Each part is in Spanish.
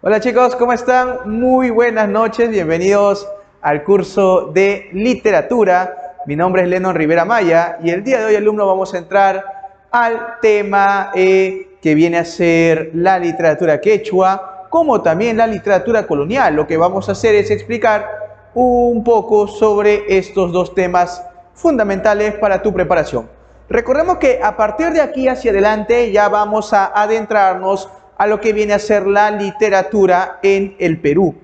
Hola chicos, ¿cómo están? Muy buenas noches, bienvenidos al curso de literatura. Mi nombre es Lennon Rivera Maya y el día de hoy, alumnos, vamos a entrar al tema que viene a ser la literatura quechua, como también la literatura colonial. Lo que vamos a hacer es explicar un poco sobre estos dos temas fundamentales para tu preparación. Recordemos que a partir de aquí hacia adelante ya vamos a adentrarnos a lo que viene a ser la literatura en el Perú.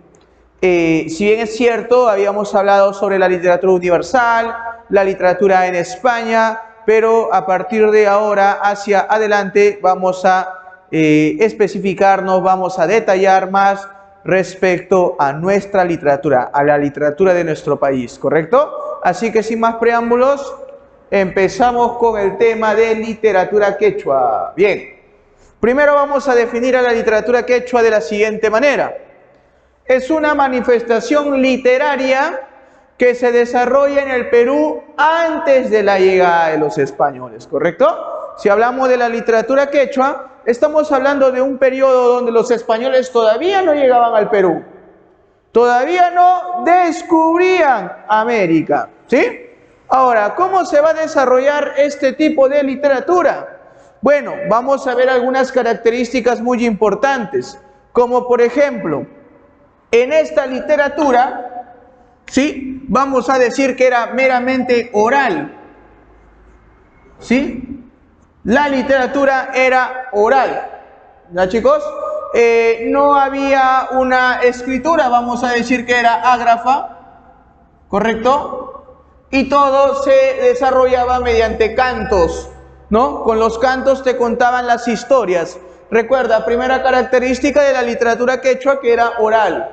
Si bien es cierto, habíamos hablado sobre la literatura universal, la literatura en España, pero a partir de ahora hacia adelante vamos a especificarnos, vamos a detallar más respecto a nuestra literatura, a la literatura de nuestro país, ¿correcto? Así que sin más preámbulos, empezamos con el tema de literatura quechua. Bien. Primero vamos a definir a la literatura quechua de la siguiente manera. Es una manifestación literaria que se desarrolla en el Perú antes de la llegada de los españoles, ¿correcto? Si hablamos de la literatura quechua, estamos hablando de un periodo donde los españoles todavía no llegaban al Perú. Todavía no descubrían América, ¿sí? Ahora, ¿cómo se va a desarrollar este tipo de literatura? Bueno, vamos a ver algunas características muy importantes, como por ejemplo, en esta literatura, ¿sí? Vamos a decir que era meramente oral, ¿sí? La literatura era oral, ¿ya chicos? No había una escritura, vamos a decir que era ágrafa, ¿correcto? Y todo se desarrollaba mediante cantos, ¿no? Con los cantos te contaban las historias. Recuerda, primera característica de la literatura quechua, que era oral.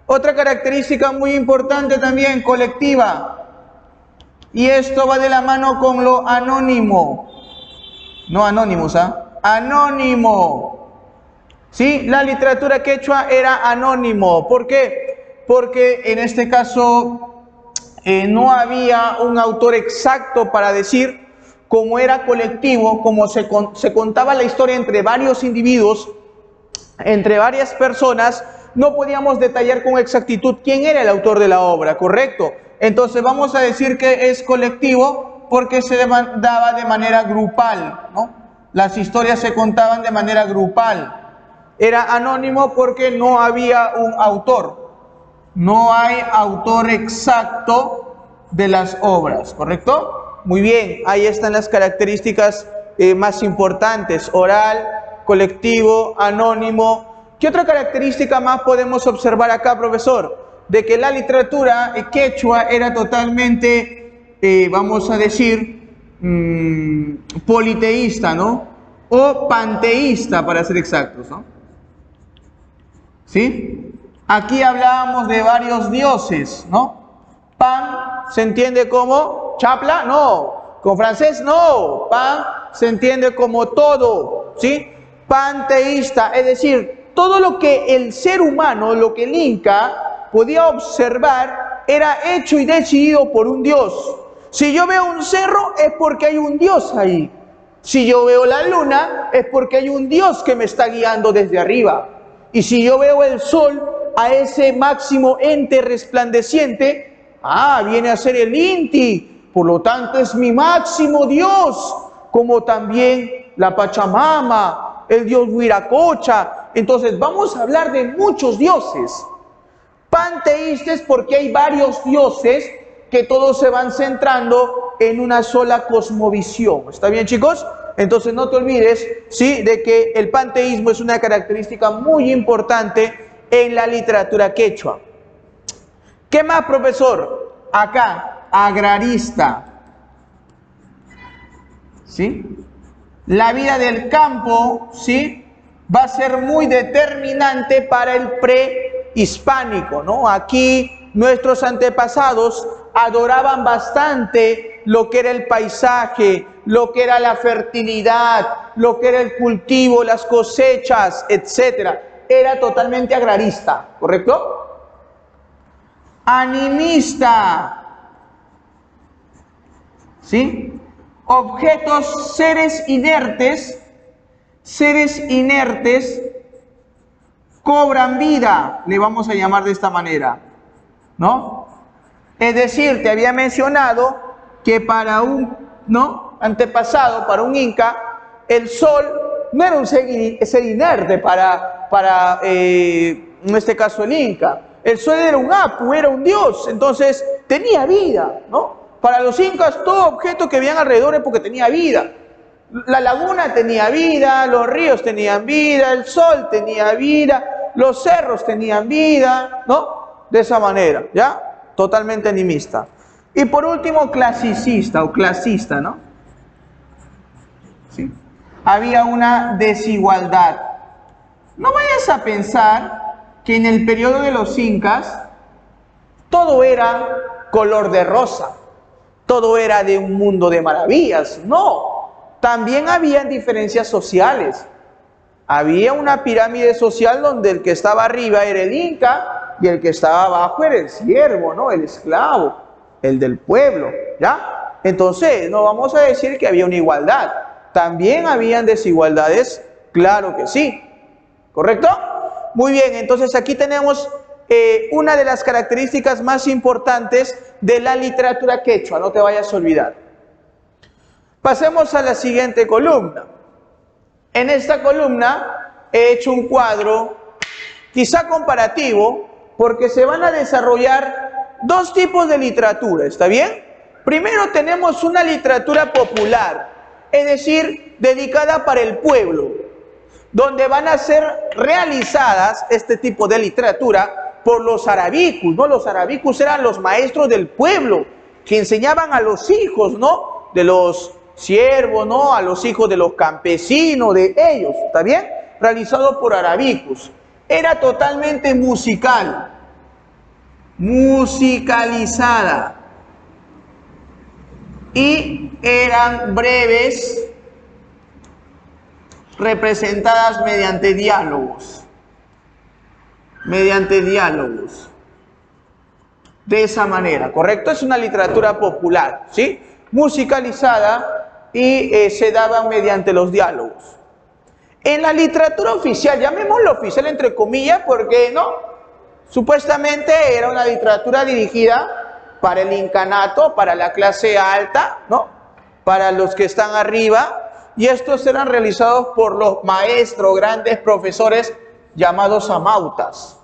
Otra característica muy importante también, colectiva. Y esto va de la mano con lo anónimo. No anónimos, ¿ah? Anónimo. ¿Sí? La literatura quechua era anónimo. ¿Por qué? Porque en este caso no había un autor exacto para decir. Como era colectivo, como se contaba la historia entre varios individuos, entre varias personas, no podíamos detallar con exactitud quién era el autor de la obra, ¿correcto? Entonces vamos a decir que es colectivo porque se daba de manera grupal, ¿no? Las historias se contaban de manera grupal. Era anónimo porque no había un autor. No hay autor exacto de las obras, ¿correcto? Muy bien, ahí están las características más importantes: oral, colectivo, anónimo. ¿Qué otra característica más podemos observar acá, profesor? De que la literatura quechua era totalmente, vamos a decir, politeísta, ¿no? O panteísta, para ser exactos, ¿no? ¿Sí? Aquí hablábamos de varios dioses, ¿no? Pan se entiende como chapla, no. Con francés, no. Pan se entiende como todo, ¿sí? Panteísta, es decir, todo lo que el ser humano, lo que el Inca podía observar, era hecho y decidido por un dios. Si yo veo un cerro, es porque hay un dios ahí. Si yo veo la luna, es porque hay un dios que me está guiando desde arriba. Y si yo veo el sol, a ese máximo ente resplandeciente, viene a ser el Inti, por lo tanto es mi máximo Dios, como también la Pachamama, el dios Huiracocha. Entonces vamos a hablar de muchos dioses. Panteístas porque hay varios dioses que todos se van centrando en una sola cosmovisión. ¿Está bien, chicos? Entonces no te olvides, ¿sí?, de que el panteísmo es una característica muy importante en la literatura quechua. ¿Qué más, profesor? Acá, agrarista. ¿Sí? La vida del campo, ¿sí?, va a ser muy determinante para el prehispánico, ¿no? Aquí nuestros antepasados adoraban bastante lo que era el paisaje, lo que era la fertilidad, lo que era el cultivo, las cosechas, etcétera. Era totalmente agrarista, ¿correcto? Animista, ¿sí? Objetos, seres inertes cobran vida, le vamos a llamar de esta manera, ¿no? Es decir, te había mencionado que para un, ¿no?, antepasado, para un inca, el sol no era un ser inerte para en este caso el inca. El sol era un apu, era un dios, entonces tenía vida, ¿no? Para los incas todo objeto que veían alrededor es porque tenía vida. La laguna tenía vida, los ríos tenían vida, el sol tenía vida, los cerros tenían vida, ¿no? De esa manera, ¿ya? Totalmente animista. Y por último, clasicista o clasista, ¿no? ¿Sí? Había una desigualdad. No vayas a pensar que en el periodo de los incas todo era color de rosa, todo era de un mundo de maravillas. No, también había diferencias sociales. Había una pirámide social donde el que estaba arriba era el inca y el que estaba abajo era el siervo, ¿no? El esclavo, el del pueblo, ¿ya? Entonces, no vamos a decir que había una igualdad. También habían desigualdades, claro que sí. ¿Correcto? Muy bien, entonces aquí tenemos una de las características más importantes de la literatura quechua, no te vayas a olvidar. Pasemos a la siguiente columna. En esta columna he hecho un cuadro, quizá comparativo, porque se van a desarrollar dos tipos de literatura, ¿está bien? Primero tenemos una literatura popular, es decir, dedicada para el pueblo, donde van a ser realizadas este tipo de literatura por los arabicus, ¿no? Los arabicus eran los maestros del pueblo, que enseñaban a los hijos, ¿no?, de los siervos, ¿no?, a los hijos de los campesinos, de ellos, ¿está bien? Realizado por arabicus. Era totalmente musical, musicalizada, y eran breves, representadas mediante diálogos. De esa manera, ¿correcto? Es una literatura popular, ¿sí? Musicalizada y se daba mediante los diálogos. En la literatura oficial, llamémoslo oficial entre comillas, porque no, supuestamente era una literatura dirigida para el incanato, para la clase alta, ¿no?, para los que están arriba. Y estos eran realizados por los maestros, grandes profesores llamados amautas.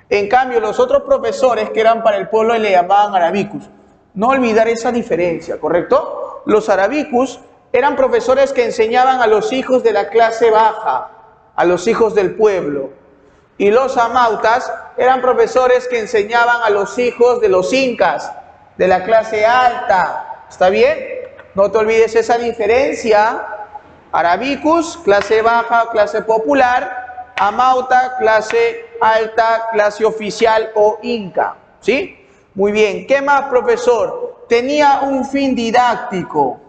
En cambio, los otros profesores que eran para el pueblo le llamaban arabicus. No olvidar esa diferencia, ¿correcto? Los arabicus eran profesores que enseñaban a los hijos de la clase baja, a los hijos del pueblo. Y los amautas eran profesores que enseñaban a los hijos de los incas, de la clase alta. ¿Está bien? No te olvides esa diferencia. Arabicus, clase baja, clase popular; amauta, clase alta, clase oficial o inca, ¿sí? Muy bien, ¿qué más, profesor? Tenía un fin didáctico.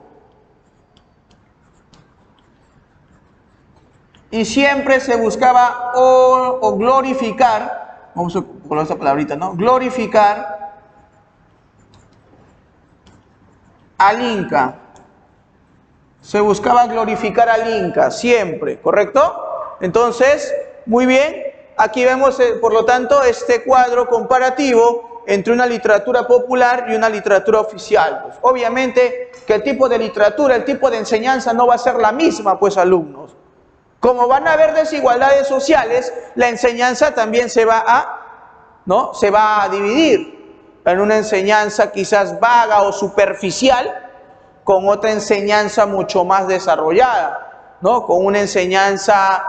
Y siempre se buscaba o glorificar, vamos a colocar esta palabrita, ¿no? Glorificar al inca. Se buscaba glorificar al inca, siempre, ¿correcto? Entonces, muy bien, aquí vemos, por lo tanto, este cuadro comparativo entre una literatura popular y una literatura oficial. Pues, obviamente que el tipo de literatura, el tipo de enseñanza no va a ser la misma, pues, alumnos. Como van a haber desigualdades sociales, la enseñanza también se va a dividir en una enseñanza quizás vaga o superficial, con otra enseñanza mucho más desarrollada, ¿no?, con una enseñanza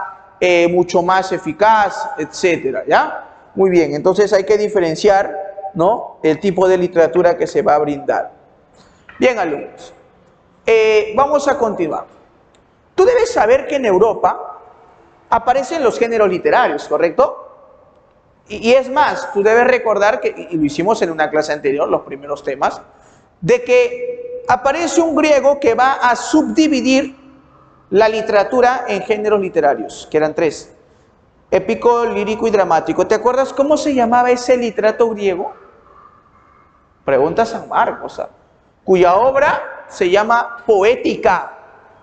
mucho más eficaz, etcétera, ¿ya? Muy bien, entonces hay que diferenciar, ¿no?, el tipo de literatura que se va a brindar. Bien, alumnos, vamos a continuar. Tú debes saber que en Europa aparecen los géneros literarios, ¿correcto? Y es más, tú debes recordar que, y lo hicimos en una clase anterior, los primeros temas, de que aparece un griego que va a subdividir la literatura en géneros literarios, que eran tres: épico, lírico y dramático. ¿Te acuerdas cómo se llamaba ese literato griego? Pregunta San Marcos, cuya obra se llama Poética.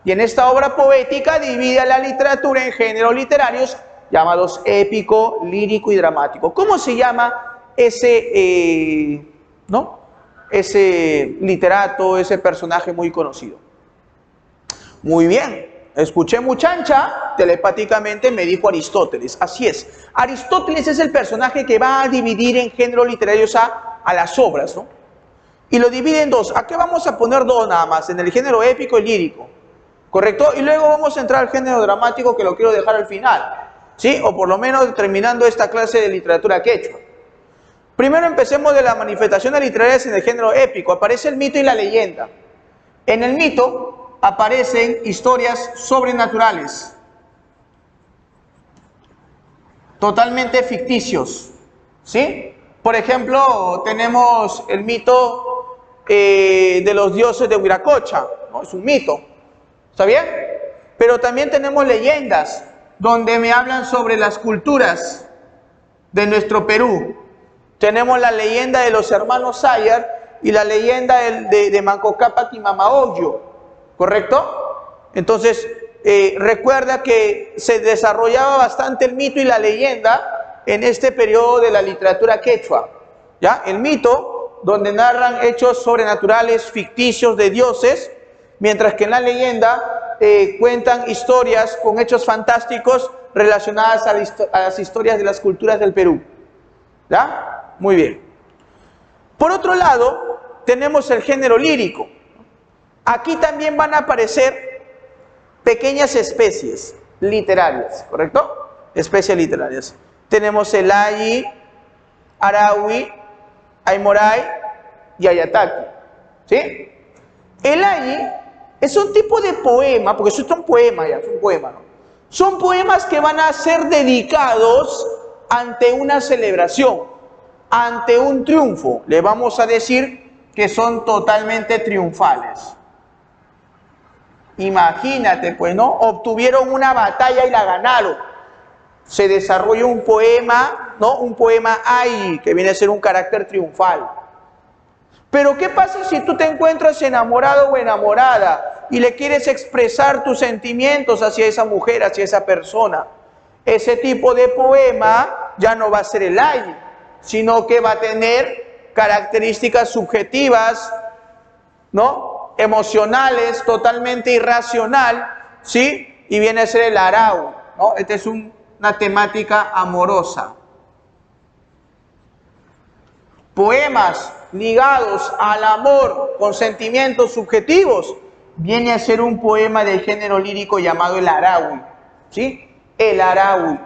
Y en esta obra poética divide la literatura en géneros literarios, llamados épico, lírico y dramático. ¿Cómo se llama ese, ese literato, ese personaje muy conocido? Muy bien, escuché muchacha, telepáticamente me dijo Aristóteles. Así es, Aristóteles es el personaje que va a dividir en géneros literarios a las obras, ¿no? Y lo divide en dos. ¿A qué vamos a poner dos nada más? En el género épico y lírico, ¿correcto? Y luego vamos a entrar al género dramático, que lo quiero dejar al final, ¿sí? O por lo menos terminando esta clase de literatura quechua. Primero empecemos de las manifestaciones literarias en el género épico. Aparece el mito y la leyenda. En el mito aparecen historias sobrenaturales, totalmente ficticios, ¿sí? Por ejemplo, tenemos el mito de los dioses de Huiracocha, ¿no? Es un mito, ¿está bien? Pero también tenemos leyendas donde me hablan sobre las culturas de nuestro Perú. Tenemos la leyenda de los hermanos Sayar y la leyenda de Manco Cápac y Mamaollo, ¿correcto? Entonces, recuerda que se desarrollaba bastante el mito y la leyenda en este periodo de la literatura quechua, ¿ya? El mito, donde narran hechos sobrenaturales, ficticios de dioses, mientras que en la leyenda cuentan historias con hechos fantásticos relacionadas a las historias de las culturas del Perú, ¿ya? Muy bien. Por otro lado, tenemos el género lírico. Aquí también van a aparecer pequeñas especies literarias, ¿correcto? Especies literarias. Tenemos el ayi, arawi, aymoray y ayataki, ¿sí? El ayi es un tipo de poema, porque eso es un poema ya, es un poema, ¿no? Son poemas que van a ser dedicados ante una celebración, ante un triunfo. Le vamos a decir que son totalmente triunfales. Imagínate, pues, ¿no? Obtuvieron una batalla y la ganaron. Se desarrolla un poema, ¿no? Un poema ayi, que viene a ser un carácter triunfal. Pero ¿qué pasa si tú te encuentras enamorado o enamorada y le quieres expresar tus sentimientos hacia esa mujer, hacia esa persona? Ese tipo de poema ya no va a ser el ayi, sino que va a tener características subjetivas, ¿no? Emocionales, totalmente irracional, ¿sí? Y viene a ser el arau, ¿no? Esta es una temática amorosa. Poemas ligados al amor con sentimientos subjetivos, viene a ser un poema del género lírico llamado el araui, ¿sí? El araui,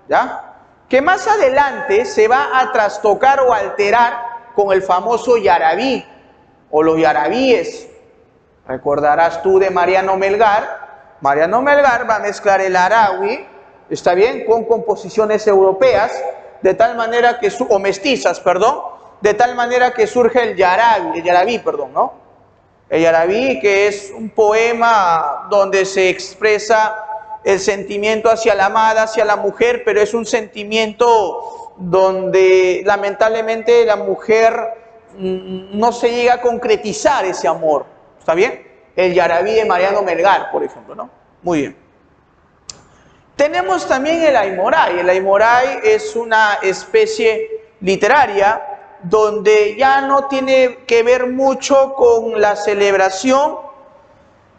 ¿ya? Que más adelante se va a trastocar o alterar con el famoso yarabí o los yarabíes. Recordarás tú de Mariano Melgar. Mariano Melgar va a mezclar el araui, ¿está bien?, con composiciones europeas, de tal manera que, o mestizas, perdón, de tal manera que surge el yarabí, ¿no? El yarabí, que es un poema donde se expresa el sentimiento hacia la amada, hacia la mujer, pero es un sentimiento donde lamentablemente la mujer no se llega a concretizar ese amor, ¿está bien? El yarabí de Mariano Melgar, por ejemplo, ¿no? Muy bien. Tenemos también el aymoray. El aymoray es una especie literaria donde ya no tiene que ver mucho con la celebración,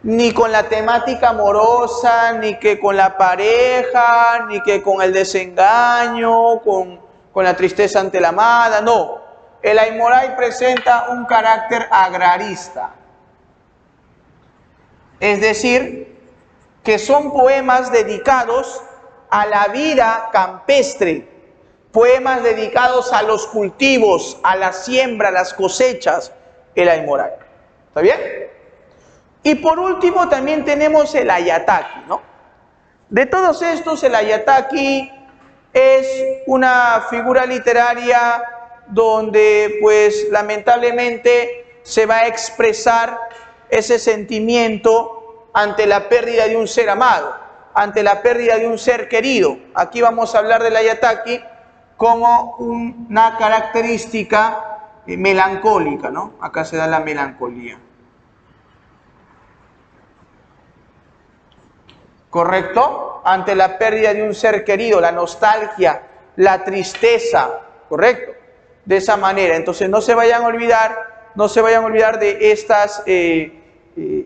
ni con la temática amorosa, ni que con la pareja, ni que con el desengaño, con la tristeza ante la amada, no. El aymoray presenta un carácter agrarista. Es decir, que son poemas dedicados a la vida campestre, poemas dedicados a los cultivos, a la siembra, a las cosechas, el aymoray. ¿Está bien? Y por último también tenemos el ayataki, ¿no? De todos estos, el ayataki es una figura literaria donde, pues, lamentablemente se va a expresar ese sentimiento ante la pérdida de un ser amado, ante la pérdida de un ser querido. Aquí vamos a hablar del ayataki como una característica melancólica, ¿no? Acá se da la melancolía. ¿Correcto? ante la pérdida de un ser querido, la nostalgia, la tristeza, ¿correcto? De esa manera. Entonces no se vayan a olvidar de estas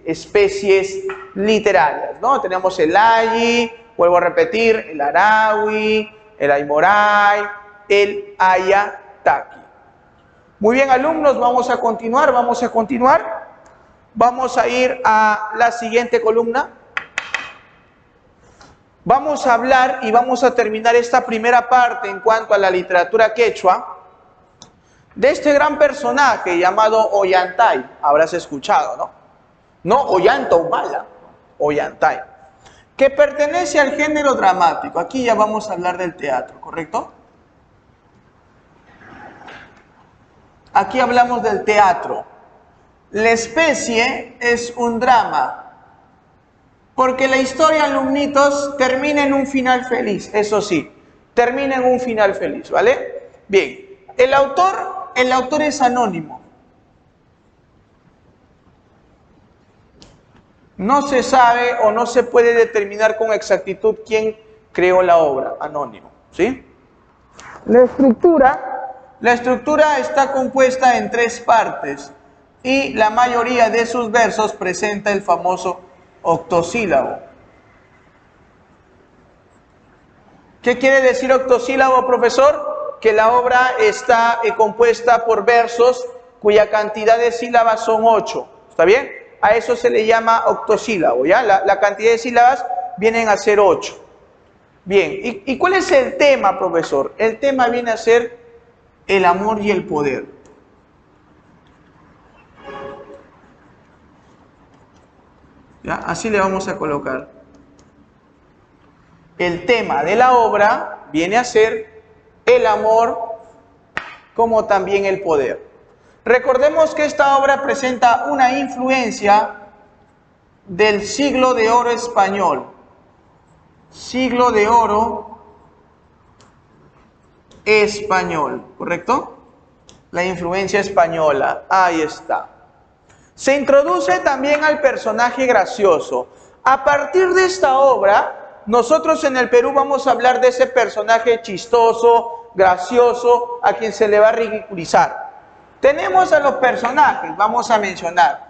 especies literarias, ¿no? Tenemos el ayi, vuelvo a repetir, el arawi, el aymoray, el ayataki. Muy bien, alumnos, vamos a continuar. Vamos a ir a la siguiente columna. Vamos a hablar y vamos a terminar esta primera parte en cuanto a la literatura quechua de este gran personaje llamado Ollantay. Habrás escuchado, ¿no? No Ollanta Humala, Ollantay, que pertenece al género dramático. Aquí ya vamos a hablar del teatro, ¿correcto? Aquí hablamos del teatro. La especie es un drama, porque la historia, alumnitos, termina en un final feliz. Eso sí, termina en un final feliz, ¿vale? Bien, el autor es anónimo. No se sabe o no se puede determinar con exactitud quién creó la obra, anónimo, ¿sí? La estructura está compuesta en 3 partes y la mayoría de sus versos presenta el famoso octosílabo. ¿Qué quiere decir octosílabo, profesor? Que la obra está compuesta por versos cuya cantidad de sílabas son 8. ¿Está bien? A eso se le llama octosílabo, ¿ya? La cantidad de sílabas vienen a ser 8. Bien, ¿y cuál es el tema, profesor? El tema viene a ser el amor y el poder. ¿Ya? Así le vamos a colocar. El tema de la obra viene a ser el amor como también el poder. Recordemos que esta obra presenta una influencia del siglo de oro español. Siglo de oro español, ¿correcto? La influencia española, ahí está. Se introduce también al personaje gracioso. A partir de esta obra, nosotros en el Perú vamos a hablar de ese personaje chistoso, gracioso, a quien se le va a ridiculizar. Tenemos a los personajes, vamos a mencionar.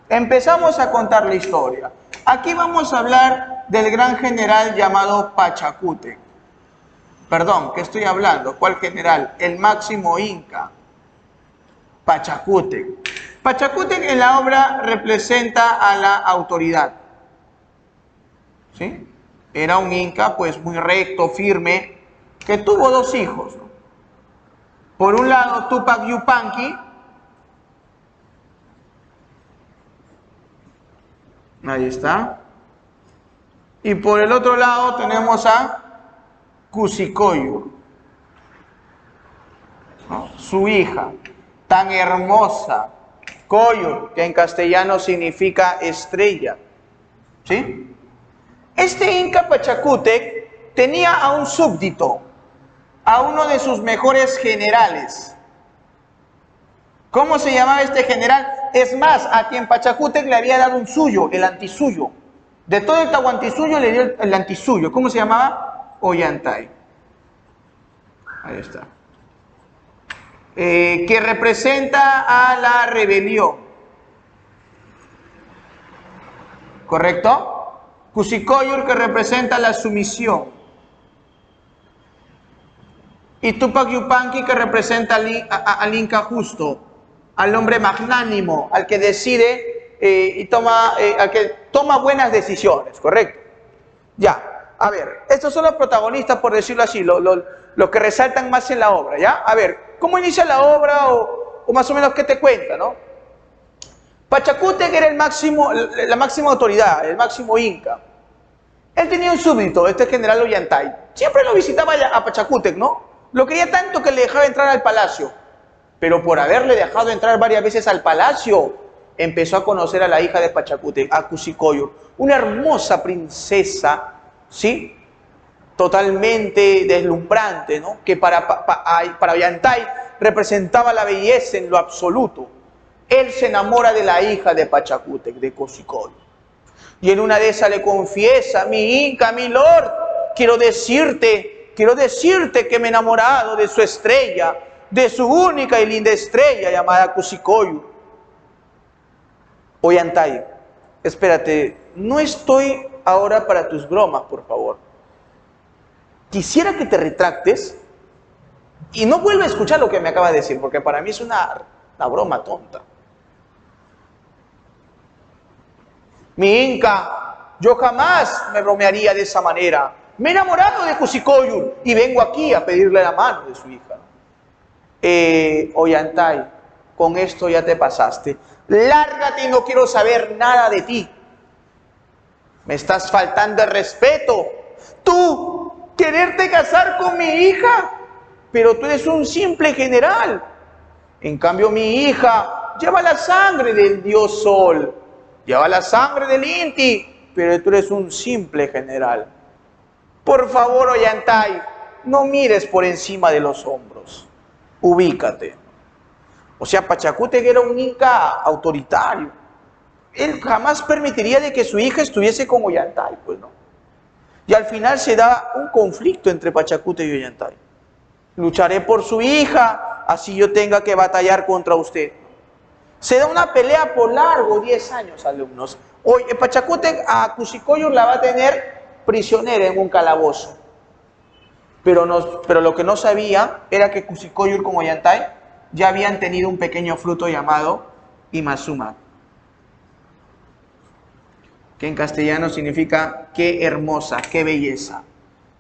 Empezamos a contar la historia. Aquí vamos a hablar del gran general llamado Pachacútec. Perdón, ¿qué estoy hablando? ¿Cuál general? El máximo inca, Pachacútec. Pachacútec en la obra representa a la autoridad. ¿Sí? Era un inca pues muy recto, firme, que tuvo 2 hijos, ¿no? Por un lado Tupac Yupanqui, ahí está, y por el otro lado tenemos a Cusicoyo, ¿no? Su hija, tan hermosa, Coyo, que en castellano significa estrella, ¿sí? Este inca Pachacútec tenía a un súbdito, a uno de sus mejores generales. ¿Cómo se llamaba este general? Es más, a quien Pachacútec le había dado un suyo, el antisuyo. De todo el Tahuantinsuyo le dio el antisuyo. ¿Cómo se llamaba? Ollantay. Ahí está. Que representa a la rebelión. ¿Correcto? Cusicoyur, que representa la sumisión. Y Tupac Yupanqui, que representa al inca justo, al hombre magnánimo, al que decide al que toma buenas decisiones, ¿correcto? Ya, a ver, estos son los protagonistas, por decirlo así, los que resaltan más en la obra, ¿ya? A ver, ¿cómo inicia la obra o más o menos qué te cuenta, no? Pachacútec era la máxima autoridad, el máximo inca. Él tenía un súbdito, este general Ollantay. Siempre lo visitaba a Pachacútec, ¿no? Lo quería tanto que le dejaba entrar al palacio. Pero por haberle dejado entrar varias veces al palacio, empezó a conocer a la hija de Pachacútec, a Cusicoyo, una hermosa princesa, ¿sí? Totalmente deslumbrante, ¿no? Que para Ollantay representaba la belleza en lo absoluto. Él se enamora de la hija de Pachacútec, de Cusicoyo. Y en una de esas le confiesa: mi inca, mi lord, quiero decirte que me he enamorado de su estrella, de su única y linda estrella llamada Kusikoyu. Ollantay, espérate, no estoy ahora para tus bromas, por favor. Quisiera que te retractes y no vuelva a escuchar lo que me acaba de decir, porque para mí es una broma tonta. Mi Inca, yo jamás me bromearía de esa manera. Me he enamorado de Kusikoyu y vengo aquí a pedirle la mano de su hija. Ollantay, con esto ya te pasaste. Lárgate y no quiero saber nada de ti. Me estás faltando el respeto. Tú, quererte casar con mi hija, pero tú eres un simple general. En cambio, mi hija lleva la sangre del dios Sol, lleva la sangre del Inti, pero tú eres un simple general. Por favor, Ollantay, no mires por encima de los hombros. Ubícate. O sea, Pachacútec era un Inca autoritario. Él jamás permitiría de que su hija estuviese con Ollantay, pues no. Y al final se da un conflicto entre Pachacútec y Ollantay. Lucharé por su hija, así yo tenga que batallar contra usted. Se da una pelea por largo, 10 años, alumnos. Hoy Pachacútec a Kusikoyu la va a tener prisionera en un calabozo. Pero lo que no sabía era que Kusikoyu con Ollantay ya habían tenido un pequeño fruto llamado Imazuma, que en castellano significa qué hermosa, qué belleza.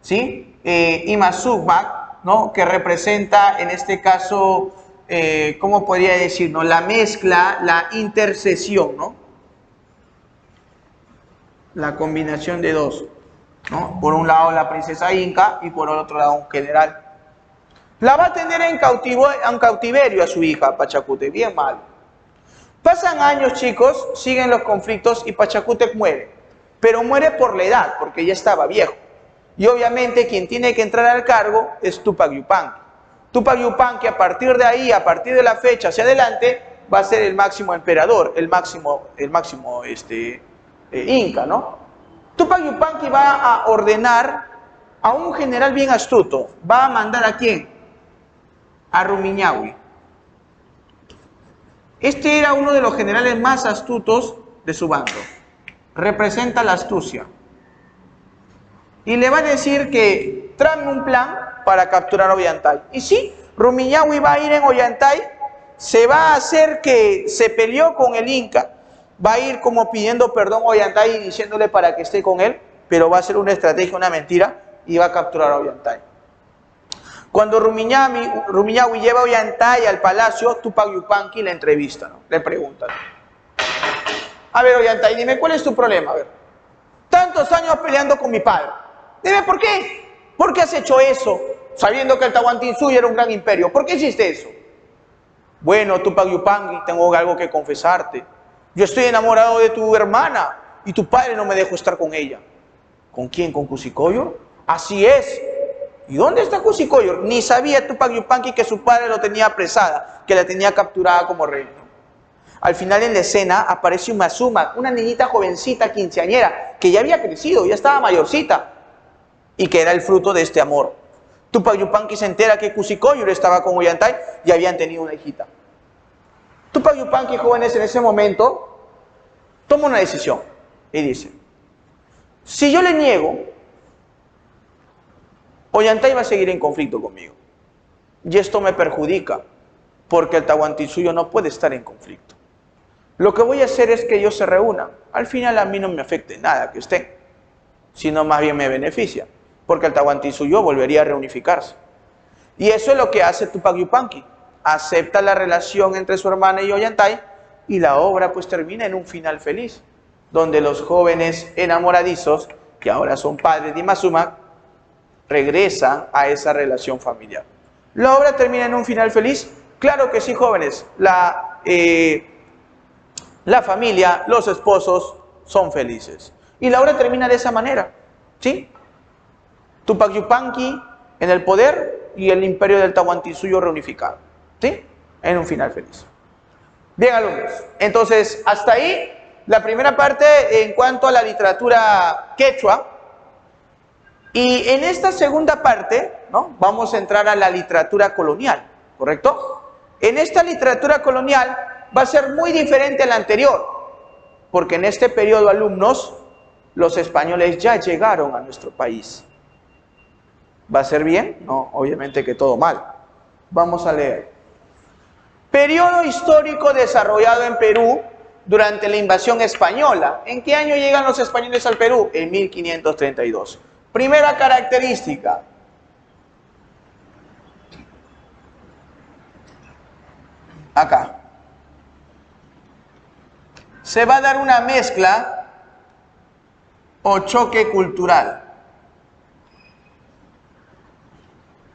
¿Sí? Imazuma, ¿no? Que representa en este caso, ¿cómo podría decir? ¿No? La mezcla, la intercesión, ¿no? La combinación de dos, ¿no? Por un lado la princesa Inca y por el otro lado un general. La va a tener en cautiverio a su hija, Pachacútec, bien mal. Pasan años, chicos, siguen los conflictos y Pachacútec muere. Pero muere por la edad, porque ya estaba viejo. Y obviamente quien tiene que entrar al cargo es Tupac Yupanqui. Tupac Yupanqui a partir de ahí, a partir de la fecha hacia adelante, va a ser el máximo emperador, el máximo Inca, ¿no? Tupac Yupanqui va a ordenar a un general bien astuto. Va a mandar ¿a quién? A Rumiñahui. Este era uno de los generales más astutos de su bando. Representa la astucia. Y le va a decir que trame un plan para capturar a Ollantay. Y sí, Rumiñahui va a ir en Ollantay, se va a hacer que se peleó con el Inca, va a ir como pidiendo perdón a Ollantay y diciéndole para que esté con él, pero va a ser una estrategia, una mentira, y va a capturar a Ollantay. Cuando Rumiñahui lleva a Ollantay al palacio, Tupac Yupanqui le entrevista, ¿no? Le pregunta, ¿no? A ver, Ollantay, dime, ¿cuál es tu problema? A ver, tantos años peleando con mi padre. Dime, ¿por qué? ¿Por qué has hecho eso? Sabiendo que el Tahuantinsuyo era un gran imperio. ¿Por qué hiciste eso? Bueno, Tupac Yupanqui, tengo algo que confesarte. Yo estoy enamorado de tu hermana y tu padre no me dejó estar con ella. ¿Con quién? ¿Con Kusikoyu? Así es. ¿Y dónde está Kusikoyu? Ni sabía Tupac Yupanqui que su padre lo tenía apresada, que la tenía capturada como reina. Al final en la escena aparece Imazuma, una niñita jovencita, quinceañera, que ya había crecido, ya estaba mayorcita, y que era el fruto de este amor. Tupac Yupanqui se entera que Kusikoyu estaba con Ollantay y habían tenido una hijita. Tupac Yupanqui, jóvenes, en ese momento, toma una decisión y dice, si yo le niego, Ollantay va a seguir en conflicto conmigo. Y esto me perjudica, porque el Tahuantinsuyo no puede estar en conflicto. Lo que voy a hacer es que ellos se reúnan. Al final a mí no me afecte nada que estén, sino más bien me beneficia, porque el Tahuantinsuyo volvería a reunificarse. Y eso es lo que hace Tupac Yupanqui. Acepta la relación entre su hermana y Ollantay, y la obra pues termina en un final feliz, donde los jóvenes enamoradizos, que ahora son padres de Imazuma, regresan a esa relación familiar. ¿La obra termina en un final feliz? Claro que sí, jóvenes. La familia, los esposos son felices. Y la obra termina de esa manera, ¿sí? Tupac Yupanqui en el poder y el imperio del Tahuantinsuyo reunificado, ¿sí? En un final feliz. Bien, alumnos. Entonces, hasta ahí la primera parte en cuanto a la literatura quechua. Y en esta segunda parte, ¿no?, vamos a entrar a la literatura colonial, ¿correcto? En esta literatura colonial va a ser muy diferente a la anterior, porque en este periodo, alumnos, los españoles ya llegaron a nuestro país. ¿Va a ser bien? No, obviamente que todo mal. Vamos a leer. Periodo histórico desarrollado en Perú durante la invasión española. ¿En qué año llegan los españoles al Perú? En 1532. Primera característica. Acá. Se va a dar una mezcla o choque cultural.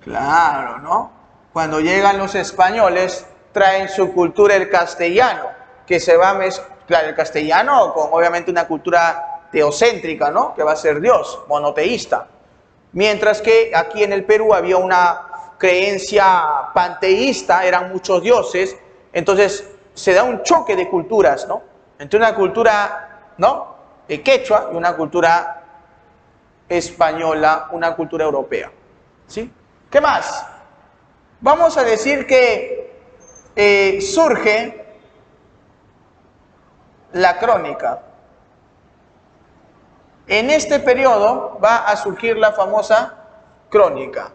Claro, ¿no? Cuando llegan los españoles, traen su cultura, el castellano, que se va a mezclar el castellano con obviamente una cultura teocéntrica, ¿no?, que va a ser Dios, monoteísta. Mientras que aquí en el Perú había una creencia panteísta, eran muchos dioses, entonces se da un choque de culturas, ¿no?, entre una cultura, ¿no?, quechua y una cultura española, una cultura europea, ¿sí? ¿Qué más? Vamos a decir que surge la crónica. En este periodo va a surgir la famosa crónica,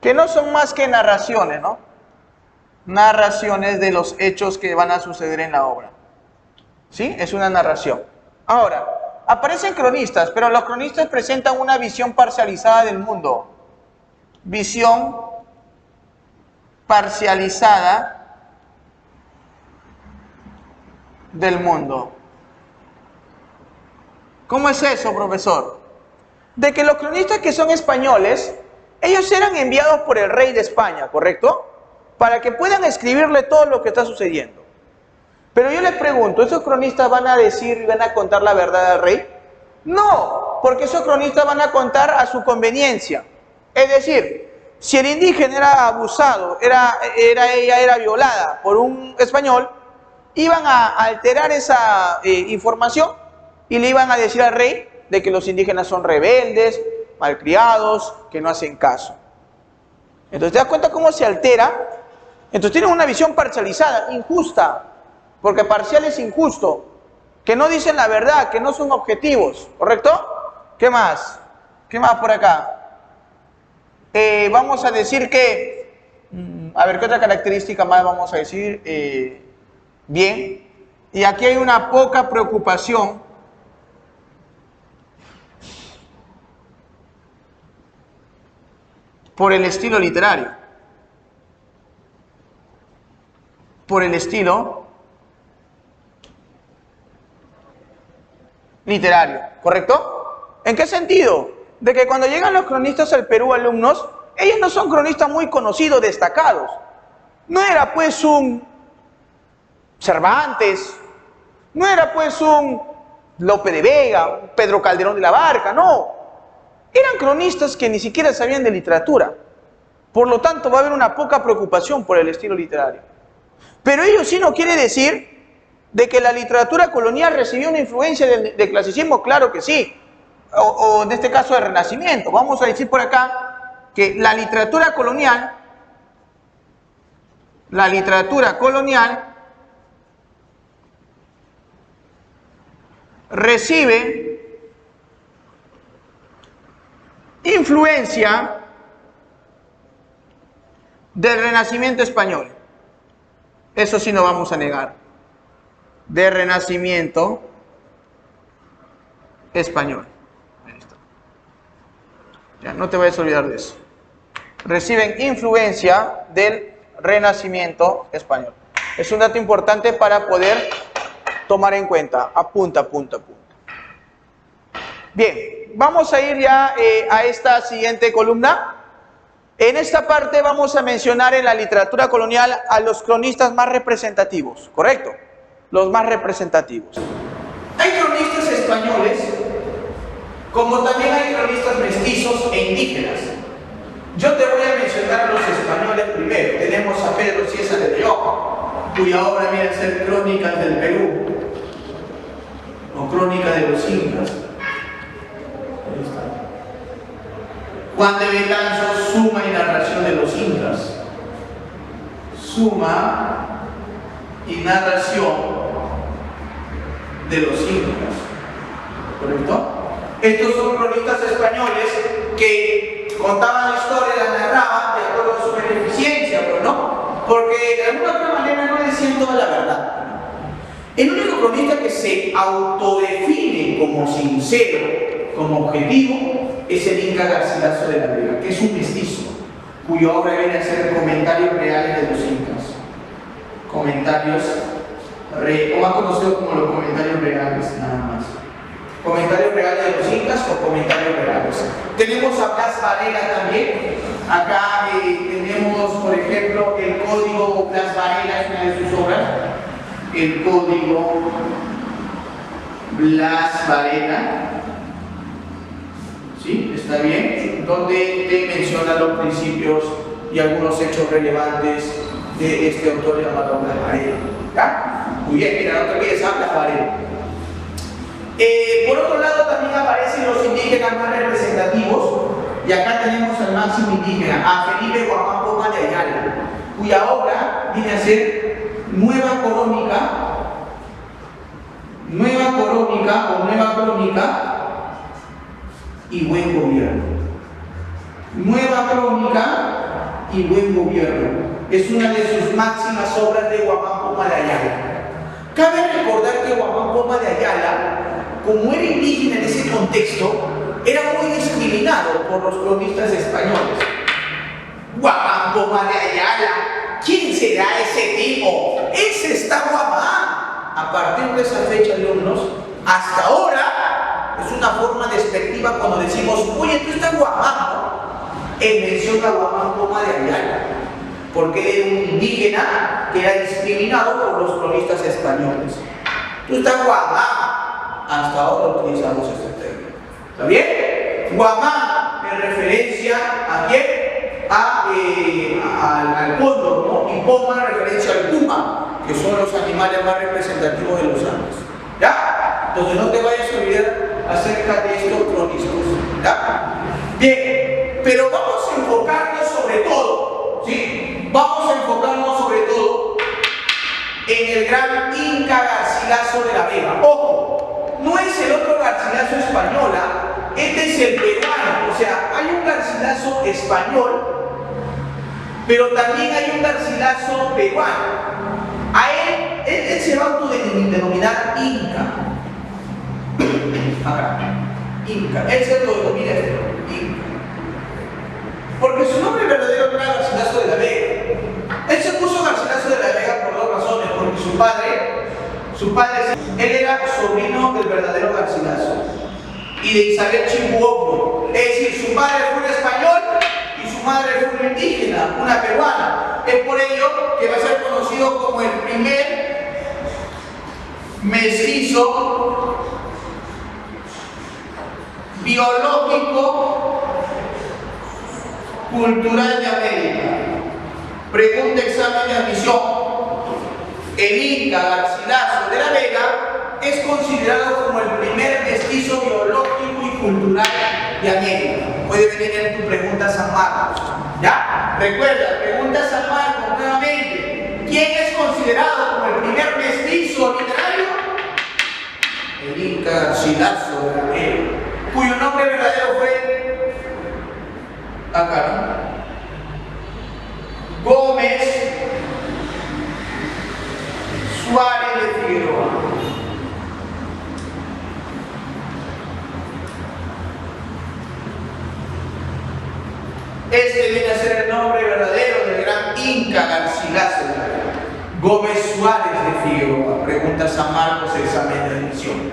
que no son más que narraciones, ¿no? Narraciones de los hechos que van a suceder en la obra. ¿Sí? Es una narración. Ahora, aparecen cronistas, pero los cronistas presentan una visión parcializada del mundo. Visión parcializada del mundo. ¿Cómo es eso, profesor? De que los cronistas que son españoles, ellos eran enviados por el rey de España, ¿correcto?, para que puedan escribirle todo lo que está sucediendo. Pero yo les pregunto, ¿esos cronistas van a decir y van a contar la verdad al rey? No, porque esos cronistas van a contar a su conveniencia. Es decir, si el indígena era abusado, ella era violada por un español, iban a alterar esa información y le iban a decir al rey de que los indígenas son rebeldes, malcriados, que no hacen caso. Entonces, ¿te das cuenta cómo se altera? Entonces tienen una visión parcializada, injusta, porque parcial es injusto, que no dicen la verdad, que no son objetivos, ¿correcto? ¿Qué más? ¿Qué más por acá? Vamos a decir que, a ver, ¿qué otra característica más vamos a decir? Bien, y aquí hay una poca preocupación por el estilo literario, por el estilo literario, ¿correcto? ¿En qué sentido? De que cuando llegan los cronistas al Perú, alumnos, ellos no son cronistas muy conocidos, destacados. No era pues un Cervantes, no era pues un Lope de Vega, un Pedro Calderón de la Barca, no. Eran cronistas que ni siquiera sabían de literatura. Por lo tanto, va a haber una poca preocupación por el estilo literario. Pero ello sí no quiere decir de que la literatura colonial recibió una influencia del clasicismo, claro que sí. O en este caso del Renacimiento. Vamos a decir por acá que la literatura colonial recibe influencia del Renacimiento español. Eso sí no vamos a negar. Del Renacimiento español. Ahí está. Ya, no te vayas a olvidar de eso. Reciben influencia del Renacimiento español. Es un dato importante para poder tomar en cuenta. Apunta, apunta, apunta. Bien, vamos a ir ya a esta siguiente columna. En esta parte vamos a mencionar en la literatura colonial a los cronistas más representativos, ¿correcto? Los más representativos. Hay cronistas españoles, como también hay cronistas mestizos e indígenas. Yo te voy a mencionar a los españoles primero. Tenemos a Pedro Cieza de León, cuya obra viene a ser Crónicas del Perú, o Crónica de los Incas. Ahí está. Juan de Betanzos, Suma y narración de los incas. Suma y narración de los incas. ¿Correcto? Estos son cronistas españoles que contaban la historia, la narraban de acuerdo a su beneficencia, pero no, porque de alguna otra manera no decían toda la verdad. El único cronista que se autodefine como sincero, como objetivo, es el Inca Garcilaso de la Vega, que es un mestizo, cuya obra viene a ser comentarios reales de los incas. Comentarios, o más conocido como los comentarios reales, nada más. Comentarios reales de los incas o comentarios reales. Tenemos a Blas Varela también. Acá tenemos, por ejemplo, el código Blas Varela, es una de sus obras. El código Blas Varela. ¿Sí? ¿Está bien? Donde te menciona los principios y algunos hechos relevantes de este autor llamado Blas Varela. ¿Ya? Muy bien, mira, no te olvides, Blas Varela. Por otro lado también aparecen los indígenas más representativos, y acá tenemos al máximo indígena, a Felipe Guamán Poma de Ayala, cuya obra viene a ser Nueva Crónica o Nueva Crónica y Buen Gobierno. Nueva Crónica y Buen Gobierno es una de sus máximas obras de Guamán Poma de Ayala. Cabe recordar que Guamán Poma de Ayala, como era indígena en ese contexto, era muy discriminado por los cronistas españoles. Guamán Poma de Ayala, ¿quién será ese tipo? Ese está Guamán. A partir de esa fecha, alumnos, hasta ahora es una forma despectiva cuando decimos, oye, tú estás Guamán, ¿no? En mención a Guamán Poma de Ayala, porque era un indígena que era discriminado por los cronistas españoles. Tú estás Guamán. Hasta ahora utilizamos este término. ¿Está bien? Guamán, en referencia ¿a quién? Al cóndor, ¿no? Y Poma, en referencia al puma, que son los animales más representativos de los Andes. ¿Ya? Entonces no te vayas a olvidar acerca de estos cronistas. ¿Ya? Bien, pero vamos a enfocarnos sobre todo, ¿sí? Vamos a enfocarnos sobre todo en el gran Inca Garcilaso de la Vega. Ojo, no es el otro Garcilaso española, este es el peruano. O sea, hay un Garcilaso español, pero también hay un Garcilaso peruano. A él se va a autodenominar Inca. Acá, Inca. Él se autodenomina Inca. Porque su nombre verdadero era Garcilaso de la Vega. Él se puso Garcilaso de la Vega por dos razones. Porque su padre, él era sobrino del verdadero Garcilaso y de Isabel Chimbuoco. Es decir, su padre fue un español y su madre fue una indígena, una peruana. Es por ello que va a ser conocido como el primer mestizo biológico cultural de América. Pregunta, examen de admisión. El Inca Garcilaso de la Vega es considerado como el primer mestizo biológico y cultural de América. Puede venir en tu pregunta San Marcos. ¿Ya? Recuerda, pregunta San Marcos nuevamente. ¿Quién es considerado como el primer mestizo literario? El Inca Garcilaso de la Vega, cuyo nombre verdadero fue acá, ¿no? Gómez Suárez de Figueroa. Este viene a ser el nombre verdadero del gran Inca Garcilaso de la Vega. Gómez Suárez de Figueroa. Pregunta San Marcos, examen de admisión.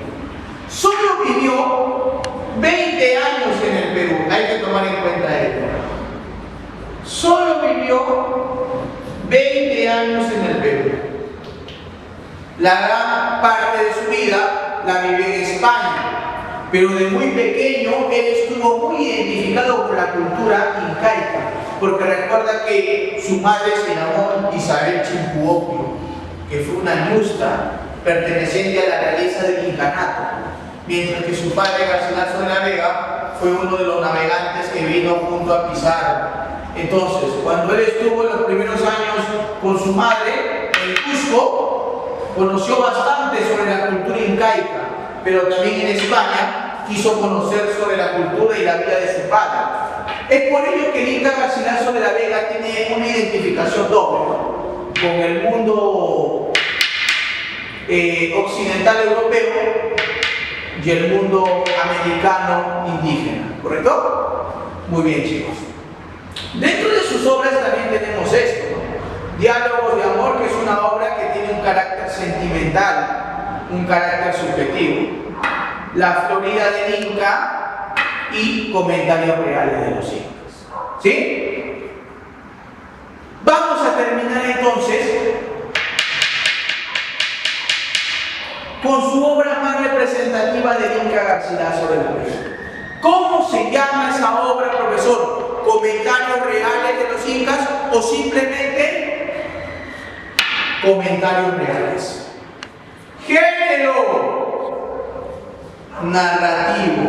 Solo vivió 20 años en el Perú. Hay que tomar en cuenta esto. Solo vivió 20 años en el Perú. La gran parte de su vida la vivió en España, pero de muy pequeño él estuvo muy identificado con la cultura incaica, porque recuerda que su madre se llamó Isabel Chimbuoco, que fue una ñusta perteneciente a la realeza del incanato, mientras que su padre Garcilaso de la Vega fue uno de los navegantes que vino junto a Pizarro. Entonces, cuando él estuvo en los primeros años con su madre en Cusco, conoció bastante sobre la cultura incaica, pero también en España quiso conocer sobre la cultura y la vida de su padre. Es por ello que el Inca Garcilaso de la Vega tiene una identificación doble, ¿no?, con el mundo occidental europeo y el mundo americano indígena, ¿correcto? Muy bien, chicos. Dentro de sus obras también tenemos esto, ¿no? Diálogos de amor, que es una obra que tiene un carácter sentimental, un carácter subjetivo. La Florida del Inca y Comentarios Reales de los Incas. ¿Sí? Vamos a terminar entonces con su obra más representativa del Inca Garcilaso de la Vega. ¿Cómo se llama esa obra, profesor? ¿Comentarios Reales de los Incas o simplemente Comentarios Reales? Género: narrativo.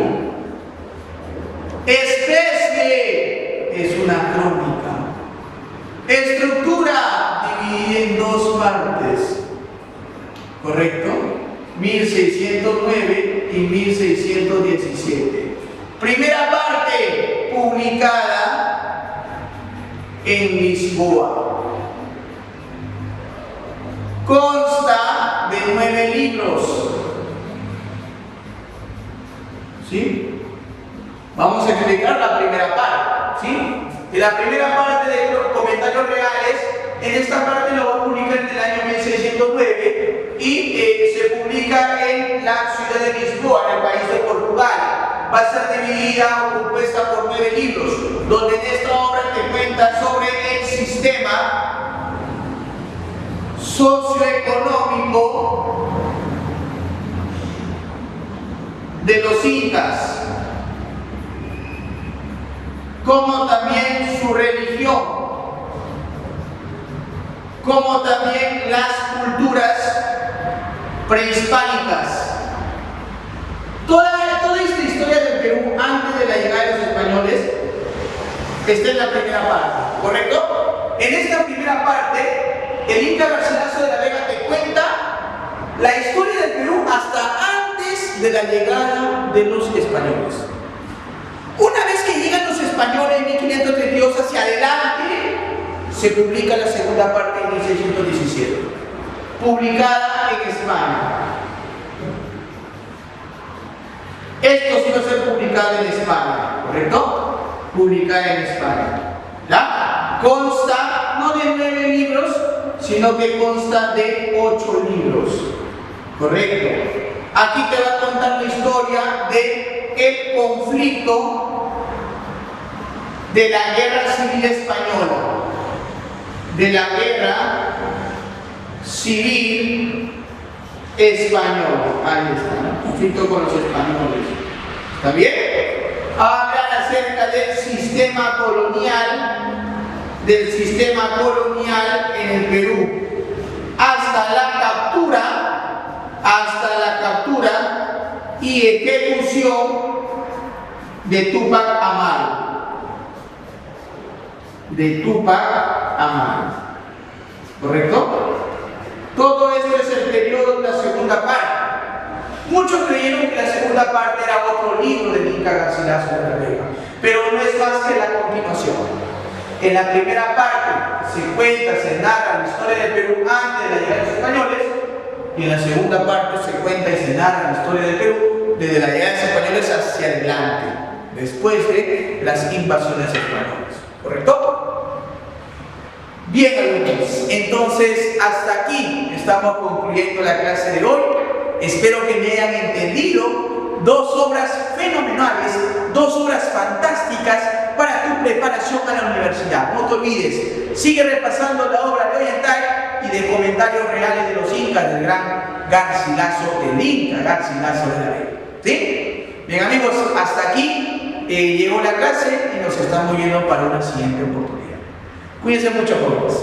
Especie: es una crónica. Estructura: dividida en dos partes. ¿Correcto? 1609 y 1617. Primera parte, publicada en Lisboa. Consta de 9 libros. ¿Sí? Vamos a explicar la primera parte. ¿Sí? En la primera parte de los Comentarios Reales, en esta parte lo va a publicar en el año 1609 y se publica en la ciudad de Lisboa, en el país de Portugal. Va a ser dividida o compuesta por 9 libros, donde en esta obra te cuenta sobre el sistema socioeconómico de los incas, como también su religión, como también las culturas prehispánicas. Toda esta historia del Perú antes de la llegada de los españoles está en la primera parte, ¿correcto? En esta primera parte, el Inca Garcilaso de la Vega te cuenta la historia del Perú hasta antes de la llegada de los españoles. Una vez que llegan los españoles en 1532 hacia adelante, se publica la segunda parte en 1617, publicada en España. Esto sí va a ser publicado en España, ¿correcto? Publicada en España. ¿Ya? Consta no de 9 libros, sino que consta de 8 libros. ¿Correcto? Aquí te va a contar la historia de el conflicto de la Guerra Civil Española, de la Guerra Civil Española. Ahí está, ¿no? Conflicto con los españoles. ¿Está bien? Hablan acerca del sistema colonial en el Perú, hasta la captura y ejecución de Túpac Amaru. ¿Correcto? Todo esto es el periodo de la segunda parte. Muchos creyeron que la segunda parte era otro libro del Inca Garcilaso de la Vega, pero no es más que la continuación. En la primera parte se cuenta, se narra la historia del Perú antes de la llegada de los españoles, y en la segunda parte se cuenta y se narra la historia del Perú desde la llegada de los españoles hacia adelante, después de las invasiones españolas. ¿Correcto? Bien, alumnos, entonces hasta aquí estamos concluyendo la clase de hoy. Espero que me hayan entendido. Dos obras fenomenales, dos obras fantásticas para tu preparación a la universidad. No te olvides, sigue repasando la obra de Ollantay y de Comentarios Reales de los Incas del gran Garcilaso, el Inca Garcilaso de la Vega. ¿Sí? Bien, amigos, hasta aquí llegó la clase y nos estamos viendo para una siguiente oportunidad. Cuídense mucho, jóvenes.